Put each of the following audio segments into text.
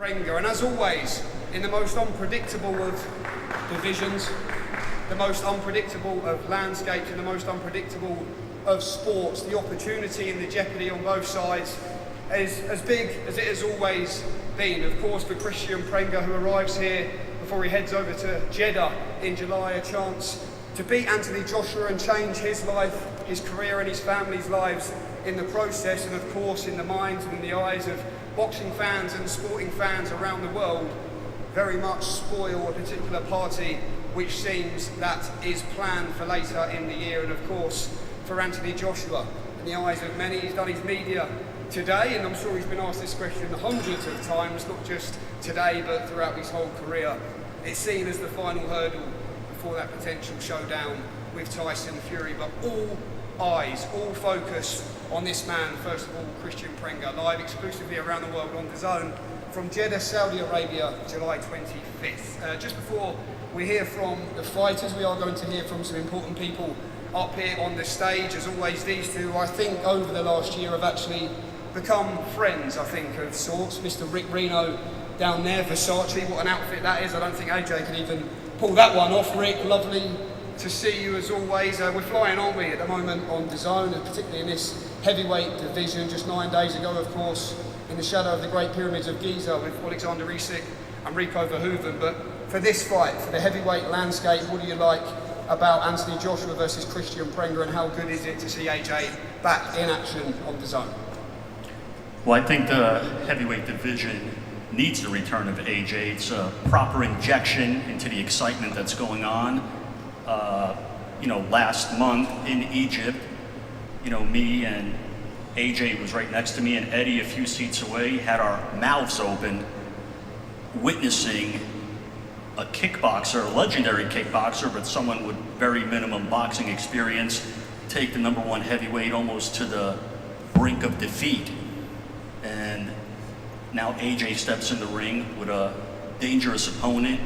Prenga, and as always, in the most unpredictable of divisions, the most unpredictable of landscapes, and the most unpredictable of sports, the opportunity and the jeopardy on both sides is as big as it has always been. Of course, for Kristian Prenga, who arrives here before he heads over to Jeddah in July, a chance to beat Anthony Joshua and change his life, his career and his family's lives in the process, and of course in the minds and in the eyes of boxing fans and sporting fans around the world, very much spoil a particular party which seems that is planned for later in the year. And of course for Anthony Joshua, in the eyes of many, he's done his media today, and I'm sure he's been asked this question hundreds of times, not just today but throughout his whole career. It's seen as the final hurdle before that potential showdown with Tyson Fury, but all eyes, all focus on this man, first of all, Kristian Prenga, live exclusively around the world on DAZN from Jeddah, Saudi Arabia, July 25th. Just before we hear from the fighters, we are going to hear from some important people up here on the stage. As always, these two, I think, over the last year have actually become friends, I think, of sorts. Mr. Rick Reno down there, Versace, what an outfit that is. I don't think AJ can even pull that one off. Rick, lovely to see you as always. We're flying, aren't we, at the moment on DAZN, and particularly in this heavyweight division. Just 9 days ago, of course, in the shadow of the Great Pyramids of Giza with Alexander Usyk and Rico Verhoeven. But for this fight, for the heavyweight landscape, what do you like about Anthony Joshua versus Kristian Prenga, and how good is it to see AJ back in action on DAZN? Well, I think the heavyweight division needs the return of AJ. It's a proper injection into the excitement that's going on. Last month in Egypt, me and AJ was right next to me, and Eddie a few seats away, had our mouths open witnessing a kickboxer, a legendary kickboxer, but someone with very minimum boxing experience, take the #1 heavyweight almost to the brink of defeat. And now AJ steps in the ring with a dangerous opponent,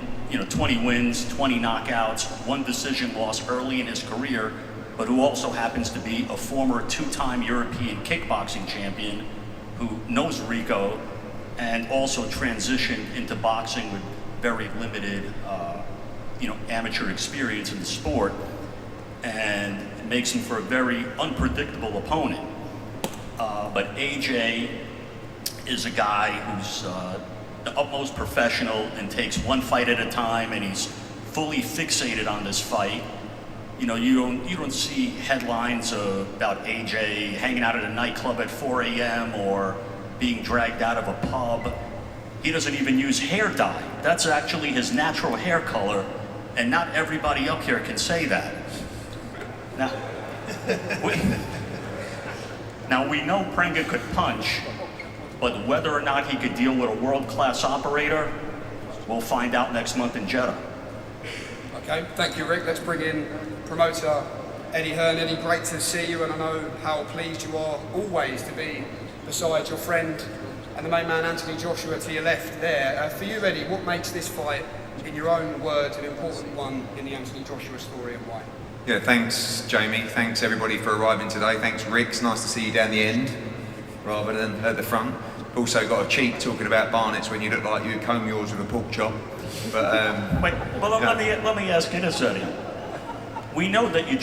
20 wins, 20 knockouts, 1 decision loss early in his career, but who also happens to be a former 2-time European kickboxing champion who knows Rico and also transitioned into boxing with very limited, amateur experience in the sport, and it makes him for a very unpredictable opponent. But AJ is a guy who's the utmost professional and takes one fight at a time, and he's fully fixated on this fight. You don't see headlines about AJ hanging out at a nightclub at 4 a.m. or being dragged out of a pub. He doesn't even use hair dye. That's actually his natural hair color, and not everybody up here can say that. Now we know Prenga could punch, but whether or not he could deal with a world-class operator, we'll find out next month in Jeddah. Okay, thank you, Rick. Let's bring in promoter Eddie Hearn. Eddie, great to see you, and I know how pleased you are always to be beside your friend and the main man Anthony Joshua to your left there. For you, Eddie, what makes this fight, in your own words, an important one in the Anthony Joshua story, and why? Yeah, thanks, Jamie. Thanks, everybody, for arriving today. Thanks, Rick. It's nice to see you down the end rather than at the front. Also got a cheek talking about Barnett's when you look like you comb yours with a pork chop. But let me ask you this, Eddie. We know that you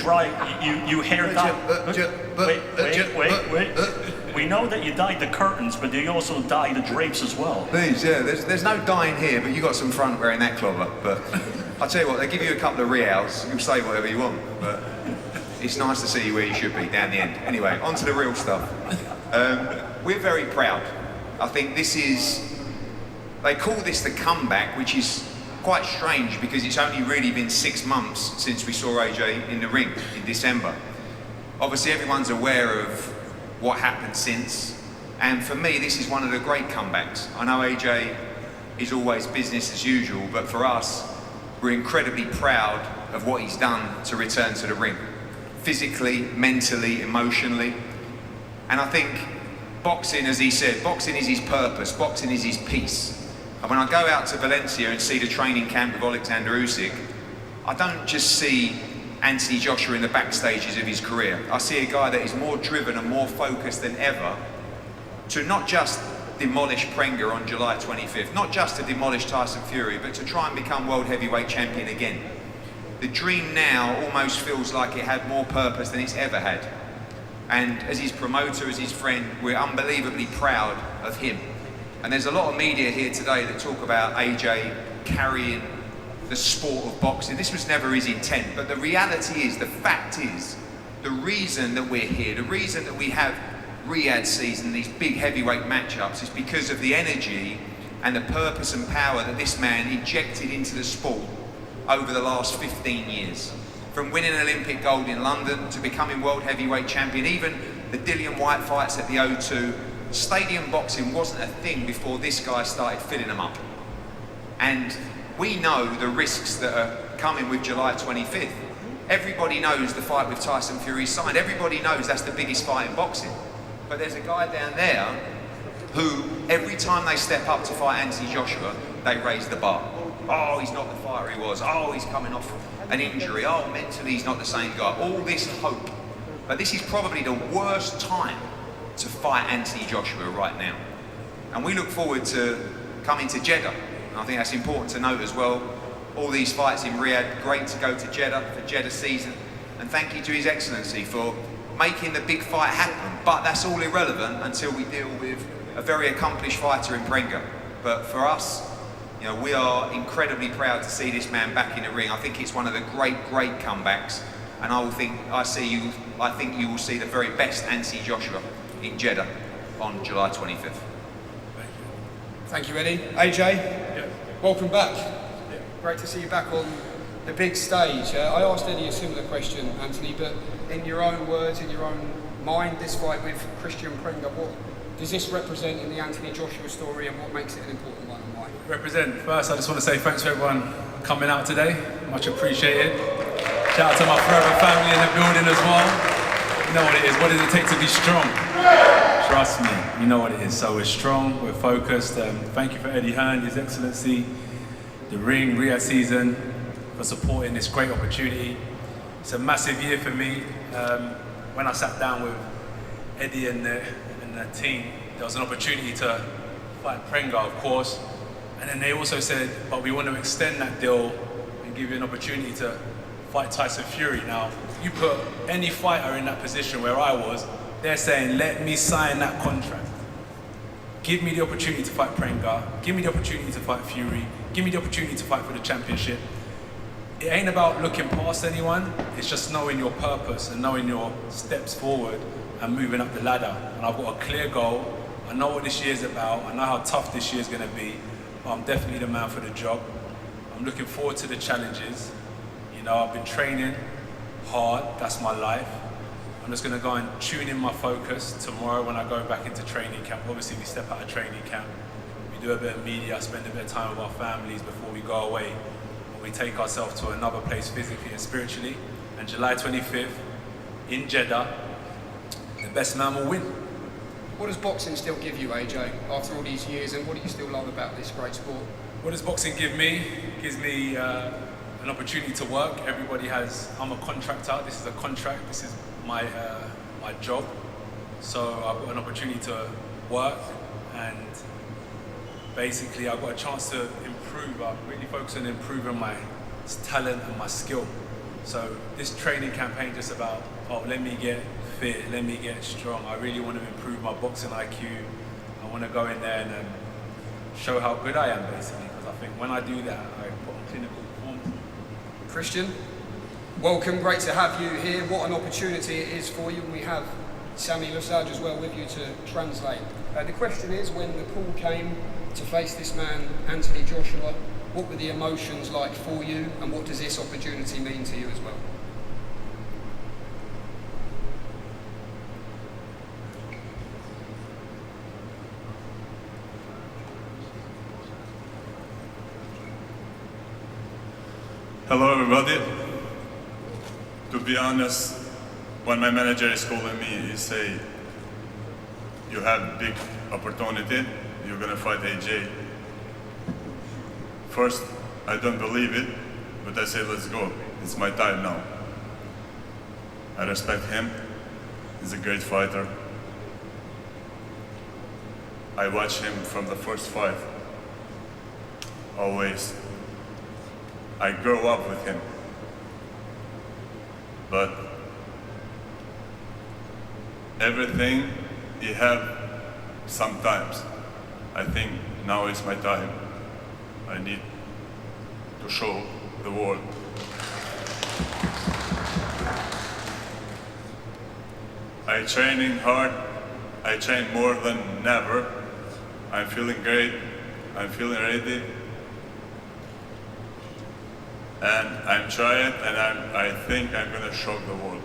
hair dye. Wait. We know that you dyed the curtains, but you also dye the drapes as well. Please, yeah. There's no dyeing here, but you got some front wearing that clobber. But I'll tell you what, they give you a couple of reals. You'll say whatever you want, but it's nice to see you where you should be, down the end. Anyway, on to the real stuff. We're very proud. I think they call this the comeback, which is quite strange because it's only really been 6 months since we saw AJ in the ring in December. Obviously everyone's aware of what happened since, and for me this is one of the great comebacks. I know AJ is always business as usual, but for us, we're incredibly proud of what he's done to return to the ring. Physically, mentally, emotionally. And I think boxing, as he said, boxing is his purpose, boxing is his peace. And when I go out to Valencia and see the training camp of Alexander Usyk, I don't just see Anthony Joshua in the backstages of his career. I see a guy that is more driven and more focused than ever to not just demolish Prenga on July 25th. Not just to demolish Tyson Fury, but to try and become world heavyweight champion again. The dream now almost feels like it had more purpose than it's ever had. And as his promoter, as his friend, we're unbelievably proud of him. And there's a lot of media here today that talk about AJ carrying the sport of boxing. This was never his intent, but the reality is, the fact is, the reason that we're here, the reason that we have Riyadh season, these big heavyweight matchups, is because of the energy and the purpose and power that this man injected into the sport over the last 15 years. From winning Olympic gold in London to becoming world heavyweight champion, even the Dillian Whyte fights at the O2, stadium boxing wasn't a thing before this guy started filling them up. And we know the risks that are coming with July 25th. Everybody knows the fight with Tyson Fury signed. Everybody knows that's the biggest fight in boxing. But there's a guy down there who, every time they step up to fight Anthony Joshua, they raise the bar. Oh, he's not the fighter he was. Oh, he's coming off an injury. Oh, mentally he's not the same guy. All this hope. But this is probably the worst time to fight Anthony Joshua right now. And we look forward to coming to Jeddah. And I think that's important to note as well. All these fights in Riyadh, great to go to Jeddah for Jeddah season. And thank you to His Excellency for making the big fight happen. But that's all irrelevant until we deal with a very accomplished fighter in Prenga. But for us, you know, we are incredibly proud to see this man back in the ring. I think it's one of the great comebacks. And I think you will see the very best Anthony Joshua in Jeddah on July 25th. Thank you, Eddie. AJ, welcome back. Great to see you back on the big stage. I asked Eddie a similar question, Anthony, but in your own words, in your own mind, this fight with Kristian Prenga, what does this represent in the Anthony Joshua story, and what makes it an important one and why? Represent. First, I just want to say thanks for everyone coming out today. Much appreciated. Shout out to my forever family in the building as well. You know what it is. What does it take to be strong? Trust me, you know what it is. So we're strong, we're focused. Thank you for Eddie Hearn, His Excellency, the Ring, Riyadh season, for supporting this great opportunity. It's a massive year for me. When I sat down with Eddie and the team, there was an opportunity to fight Prenga, of course. And then they also said, but we want to extend that deal and give you an opportunity to fight Tyson Fury. Now, you put any fighter in that position where I was, they're saying, let me sign that contract. Give me the opportunity to fight Prenga. Give me the opportunity to fight Fury. Give me the opportunity to fight for the championship. It ain't about looking past anyone. It's just knowing your purpose and knowing your steps forward and moving up the ladder. And I've got a clear goal. I know what this year's about. I know how tough this year's going to be. But I'm definitely the man for the job. I'm looking forward to the challenges. You know, I've been training hard. That's my life. I'm just going to go and tune in my focus tomorrow when I go back into training camp. Obviously, we step out of training camp. We do a bit of media, spend a bit of time with our families before we go away. And we take ourselves to another place physically and spiritually. And July 25th, in Jeddah, the best man will win. What does boxing still give you, AJ, after all these years, and what do you still love about this great sport? What does boxing give me? It gives me an opportunity to work. Everybody has, I'm a contractor, this is a contract, this is my job. So I've got an opportunity to work, and basically I've got a chance to improve. I'm really focused on improving my talent and my skill. So this training campaign just about, let me get fit, let me get strong. I really want to improve my boxing IQ. I want to go in there and show how good I am, basically, because I think when I do that, I put on clinical performance. Kristian, welcome, great to have you here. What an opportunity it is for you. We have Sami Lusaj as well with you to translate. The question is, when the call came to face this man, Anthony Joshua, what were the emotions like for you, and what does this opportunity mean to you as well? Hello everybody. To be honest, when my manager is calling me, he say, you have big opportunity, you're gonna fight AJ. First, I don't believe it, but I say, let's go. It's my time now. I respect him. He's a great fighter. I watch him from the first fight. Always. I grew up with him. But everything you have sometimes. I think now is my time. I need to show the world. I training hard. I train more than ever. I'm feeling great. I'm feeling ready. And I'm trying, and I think I'm going to shock the world.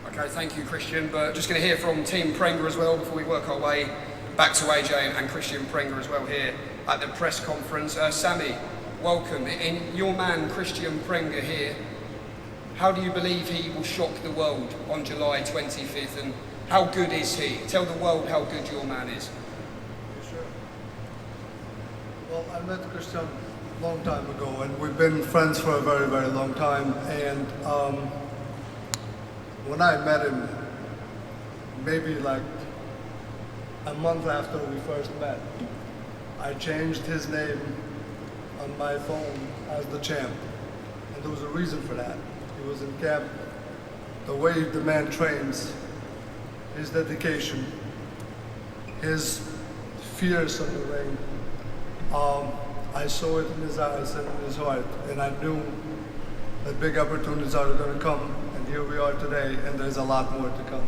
Okay, thank you, Kristian. But just going to hear from Team Prenga as well before we work our way back to AJ and Kristian Prenga as well here at the press conference. Sammy, welcome. In your man, Kristian Prenga here, how do you believe he will shock the world on July 25th, and how good is he? Tell the world how good your man is. Sure. Well, I met Kristian a long time ago, and we've been friends for a very, very long time. And when I met him, maybe like a month after we first met, I changed his name on my phone as the champ. And there was a reason for that. He was in camp. The way the man trains, his dedication, his fierce on the ring, I saw it in his eyes and in his heart, and I knew that big opportunities are going to come, and here we are today, and there's a lot more to come.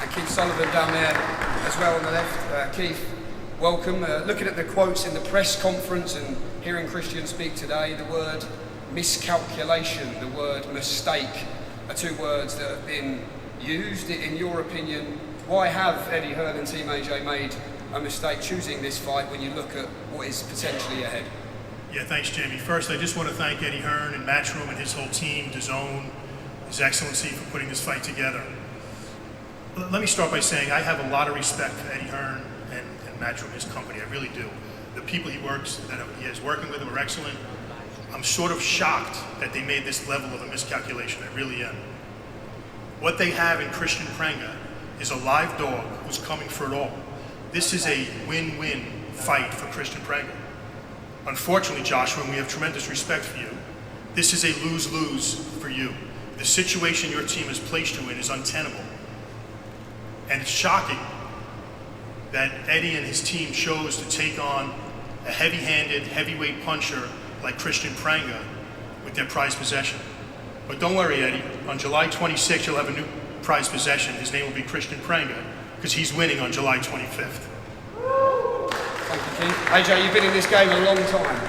And Keith Sullivan down there as well on the left. Keith, welcome. Looking at the quotes in the press conference and hearing Kristian speak today, the word miscalculation, the word mistake are two words that have been used. In your opinion, why have Eddie Hearn and Team AJ made a mistake choosing this fight when you look at what is potentially ahead? Yeah, thanks, Jamie. First, I just want to thank Eddie Hearn and Matchroom and his whole team, DAZN, His Excellency, for putting this fight together. Let me start by saying I have a lot of respect for Eddie Hearn and Matchroom, his company. I really do. The people he is working with him are excellent. I'm sort of shocked that they made this level of a miscalculation. I really am. What they have in Kristian Prenga is a live dog who's coming for it all. This is a win-win fight for Kristian Prenga. Unfortunately, Joshua, and we have tremendous respect for you, this is a lose-lose for you. The situation your team has placed you in is untenable. And it's shocking that Eddie and his team chose to take on a heavy-handed, heavyweight puncher like Kristian Prenga with their prized possession. But don't worry, Eddie. On July 26th, you'll have a new prized possession. His name will be Kristian Prenga, because he's winning on July 25th. Thank you, Keith. AJ, you've been in this game a long time.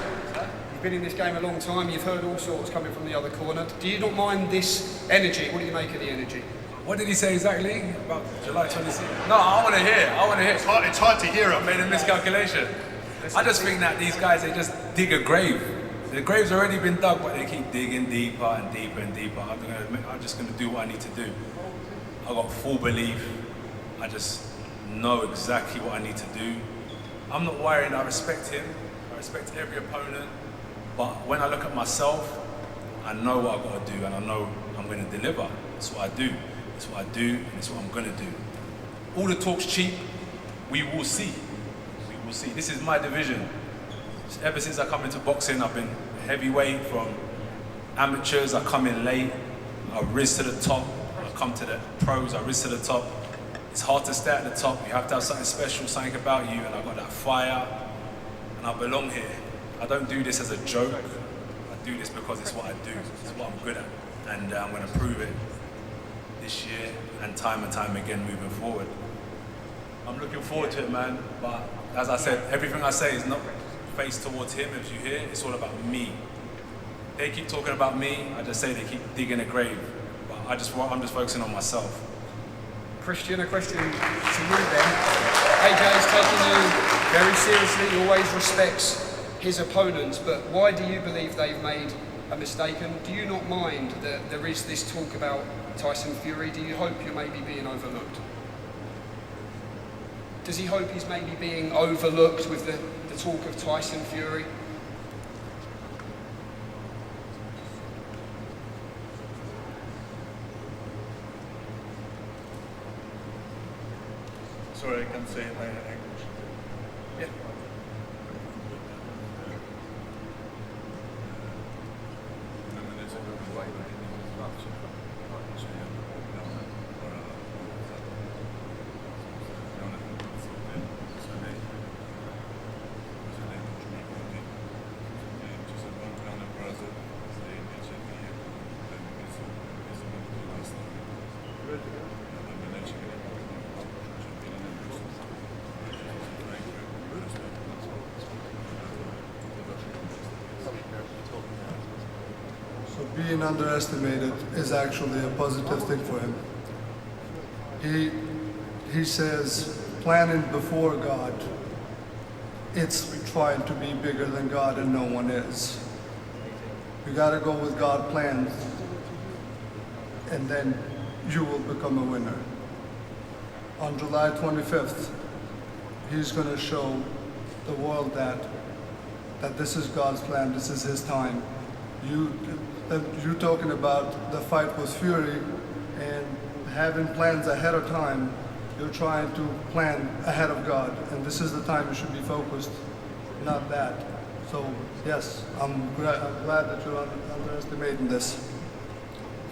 You've been in this game a long time. You've heard all sorts coming from the other corner. Do you not mind this energy? What do you make of the energy? What did he say exactly about July 26th? No, I want to hear. It's hard to hear. I made a miscalculation. I just think that these guys, they just dig a grave. The grave's already been dug, but they keep digging deeper and deeper and deeper. I'm just going to do what I need to do. I've got full belief. I just know exactly what I need to do. I'm not worried. I respect him. I respect every opponent. But when I look at myself, I know what I've got to do, and I know I'm going to deliver. That's what I do. It's what I do, and it's what I'm going to do. All the talk's cheap. We will see. We will see. This is my division. Ever since I come into boxing, I've been heavyweight from amateurs. I come in late. I rise to the top. I come to the pros. I rise to the top. It's hard to stay at the top. You have to have something special, something about you, and I've got that fire, and I belong here. I don't do this as a joke. I do this because it's what I do. It's what I'm good at, and I'm going to prove it this year and time again moving forward. I'm looking forward to it, man, but as I said, everything I say is not faced towards him, as you hear. It's all about me. They keep talking about me. I just say they keep digging a grave, but I'm just focusing on myself. Kristian, a question to you then. AJ is taking you very seriously. He always respects his opponents, but why do you believe they've made a mistake? And do you not mind that there is this talk about Tyson Fury? Do you hope you're maybe being overlooked? Does he hope he's maybe being overlooked with the talk of Tyson Fury? Sorry, I can't say it in English. Yeah. So being underestimated is actually a positive thing for him. He says planning before God, it's trying to be bigger than God and no one is. You gotta go with God's plans and then you will become a winner. On July 25th, he's gonna show the world that this is God's plan, this is his time. You talking about the fight with Fury and having plans ahead of time, you're trying to plan ahead of God, and this is the time you should be focused, not that. So yes, I'm glad that you're underestimating this.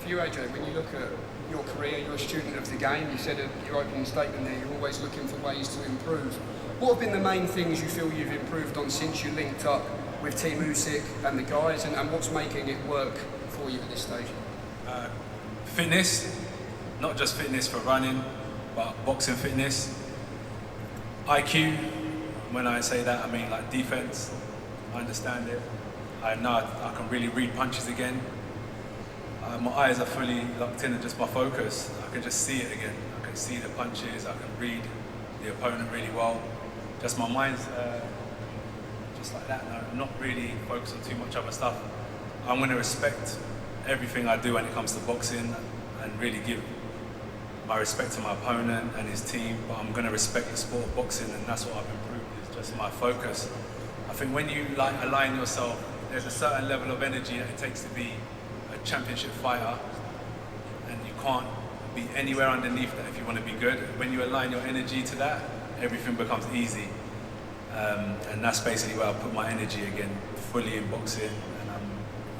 For you, AJ, when you look at your career, you're a student of the game. You said in your opening statement there, you're always looking for ways to improve. What have been the main things you feel you've improved on since you linked up with Team Usyk and the guys, and what's making it work for you at this stage? Fitness, not just fitness for running, but boxing fitness. IQ, when I say that, I mean like defense. I understand it. I know I can really read punches again. My eyes are fully locked in and just my focus. I can just see it again. I can see the punches, I can read the opponent really well. Just my mind's just like that. No, I'm not really focused on too much other stuff. I'm going to respect everything I do when it comes to boxing and really give my respect to my opponent and his team, but I'm going to respect the sport of boxing, and that's what I've improved, is just my focus. I think when you align yourself, there's a certain level of energy that it takes to be a championship fighter, and you can't be anywhere underneath that if you want to be good. When you align your energy to that, everything becomes easy. And that's basically where I put my energy again, fully in boxing, and I'm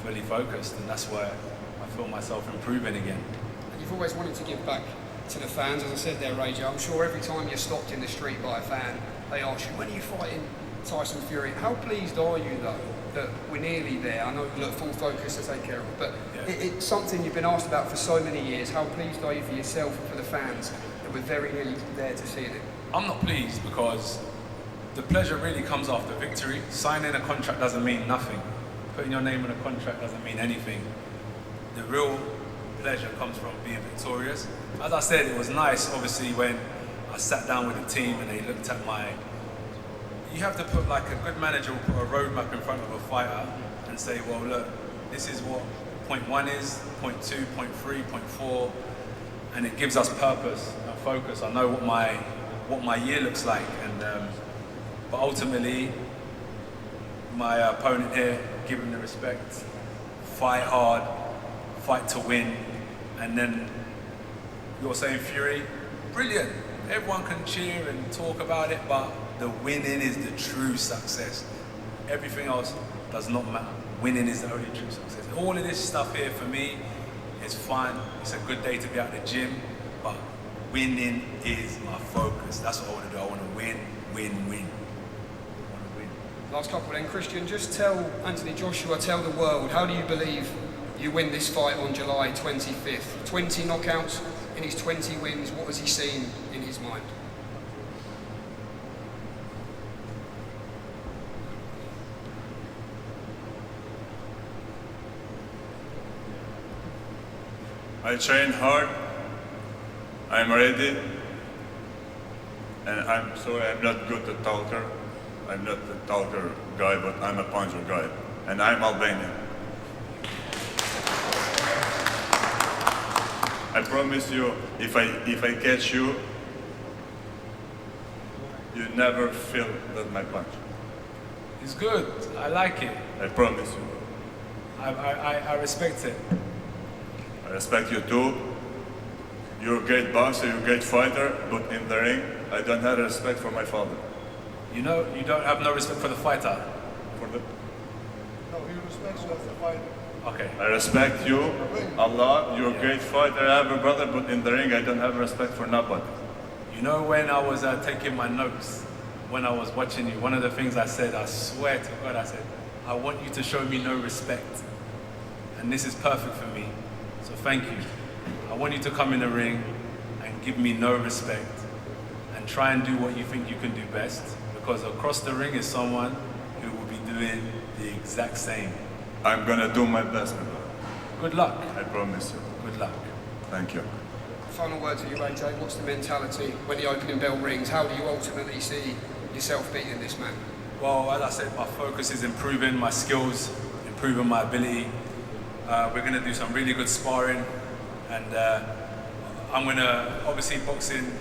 fully focused, and that's where I feel myself improving again. You've always wanted to give back to the fans, as I said there, AJ. I'm sure every time you're stopped in the street by a fan, they ask you, when are you fighting Tyson Fury? How pleased are you, though, that we're nearly there? I know you've got full focus to take care of, but Yeah. it's something you've been asked about for so many years. How pleased are you for yourself and for the fans that we're very nearly there to seeing it? I'm not pleased because the pleasure really comes after victory. Signing a contract doesn't mean nothing. Putting your name on a contract doesn't mean anything. The real pleasure comes from being victorious. As I said, it was nice, obviously, when I sat down with the team and they looked at my... You have to put, like, a good manager will put a roadmap in front of a fighter and say, well, look, this is what point 1 is, point 2, point 3, point 4, and it gives us purpose and focus. I know what my year looks like, and but ultimately, my opponent here, give him the respect, fight hard, fight to win, and then you're saying Fury, brilliant. Everyone can cheer and talk about it, but the winning is the true success. Everything else does not matter. Winning is the only true success. All of this stuff here for me is fun. It's a good day to be at the gym, but winning is my focus. That's what I want to do. I want to win, win, win. I want to win. Last couple then, Kristian, just tell Anthony Joshua, tell the world, how do you believe you win this fight on July 25th? 20 knockouts in his 20 wins, what has he seen in his mind? I train hard, I'm ready, and I'm sorry I'm not good at talker. I'm not a talker guy, but I'm a puncher guy, and I'm Albanian. I promise you, if I catch you, you never feel that my punch. It's good. I like it. I promise you. I respect it. I respect you too. You're a great boxer, you're a great fighter, but in the ring, I don't have respect for my father. You know, you don't have no respect for the fighter. For the, No, he respects you as a fighter. Okay. I respect you a lot. You're a great fighter. I have a brother, but in the ring, I don't have respect for nobody. You know, when I was taking my notes, when I was watching you, one of the things I said, I swear to God, I said, I want you to show me no respect. And this is perfect for me. So thank you. I want you to come in the ring and give me no respect and try and do what you think you can do best, because across the ring is someone who will be doing the exact same. I'm gonna do my best, my brother. Good luck. I promise you. Good luck. Thank you. Final word to you, AJ. What's the mentality when the opening bell rings? How do you ultimately see yourself beating this man? Well, as I said, my focus is improving my skills, improving my ability. We're going to do some really good sparring, and I'm going to, obviously boxing,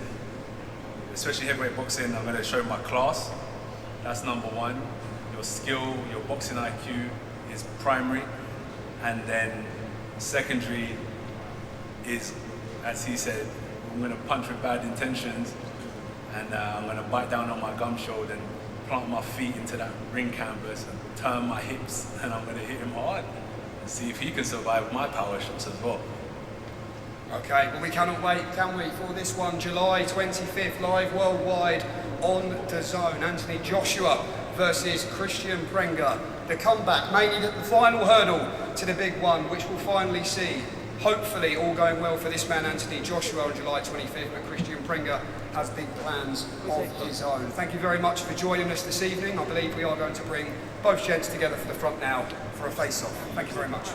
especially heavyweight boxing, I'm going to show my class. That's number one. Your skill, your boxing IQ is primary, and then secondary is, as he said, I'm going to punch with bad intentions, and I'm going to bite down on my gum shield and plant my feet into that ring canvas and turn my hips, and I'm going to hit him hard and see if he can survive my power shots as well. Okay, well we cannot wait, can we, for this one, July 25th, live worldwide on DAZN. Anthony Joshua versus Kristian Prenga. The comeback, mainly the final hurdle to the big one, which we'll finally see. Hopefully all going well for this man, Anthony Joshua, on July 25th, but Kristian Prenga has big plans of his own. Thank you very much for joining us this evening. I believe we are going to bring both gents together for the front now for a face-off. Thank you very much.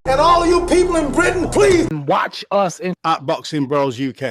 And all of you people in Britain, please watch us in Boxing Bros UK.